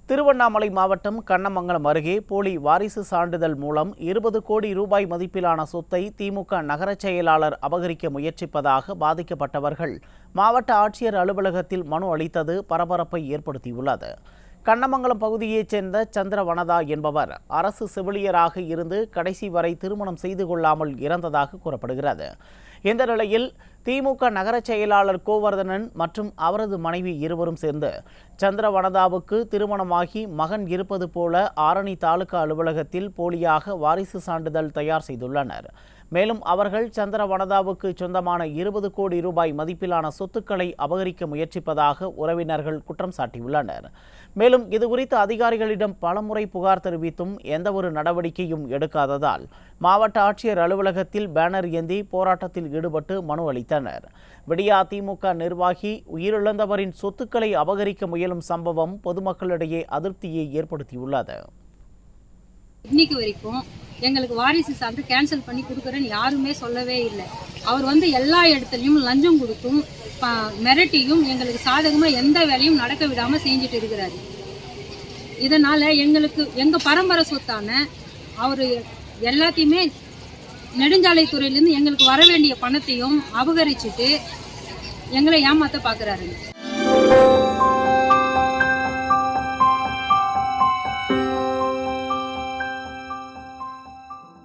திருவண்ணாமலை மாவட்டம் கண்ணமங்கலம் அருகே போலி வாரிசு சான்றிதழ் மூலம் 20 கோடி ரூபாய் மதிப்பிலான சொத்தை திமுக நகர செயலாளர் அபகரிக்க முயற்சிப்பதாக பாதிக்கப்பட்டவர்கள் மாவட்ட ஆட்சியர் அலுவலகத்தில் மனு அளித்தது பரபரப்பை ஏற்படுத்தியுள்ளது. கண்ணமங்கலம் பகுதியைச் சேர்ந்த சந்திரவனதா என்பவர் அரசு செவிலியராக இருந்து கடைசி வரை திருமணம் செய்து கொள்ளாமல் இறந்ததாக கூறப்படுகிறது. இந்த நிலையில் திமுக நகர செயலாளர் கோவர்தனன் மற்றும் அவரது மனைவி இருவரும் சேர்ந்து சந்திரவனதாவுக்கு திருமணமாகி மகன் இருப்பது போல ஆரணி தாலுகா அலுவலகத்தில் போலியாக வாரிசு சான்றிதழ் தயார் செய்துள்ளனர். மேலும் அவர்கள் சந்திரவனதாவுக்கு சொந்தமான 20 கோடி ரூபாய் மதிப்பிலான சொத்துக்களை அபகரிக்க முயற்சிப்பதாக உறவினர்கள் குற்றம் சாட்டியுள்ளனர். மேலும் இதுகுறித்து அதிகாரிகளிடம் பலமுறை புகார் தெரிவித்தும் எந்தவொரு நடவடிக்கையும் எடுக்காததால் மாவட்ட ஆட்சியர் அலுவலகத்தில் பேனர் ஏந்தி போராட்டத்தில் ஈடுபட்டு மனு அளித்தனர். விடியா திமுக நிர்வாகி உயிரிழந்தவரின் சொத்துக்களை அபகரிக்க முயலும் சம்பவம் பொதுமக்களிடையே அதிருப்தியை ஏற்படுத்தியுள்ளது. இன்னைக்கு வரைக்கும் எங்களுக்கு வாரிசு சான்று கேன்சல் பண்ணி கொடுக்குறேன்னு யாருமே சொல்லவே இல்லை. அவர் எல்லா இடத்துலையும் லஞ்சம் கொடுத்தும் மிரட்டியும் எங்களுக்கு சாதகமாக எந்த வேலையும் நடக்க விடாமல் செஞ்சுட்டு இருக்கிறாரு. இதனால் எங்களுக்கு எங்கள் பரம்பரை சொத்தான அவர் எல்லாத்தையுமே நெடுஞ்சாலைத்துறையிலேருந்து எங்களுக்கு வர வேண்டிய பணத்தையும் அபகரிச்சுட்டு எங்களை ஏமாற்ற பார்க்குறாருங்க.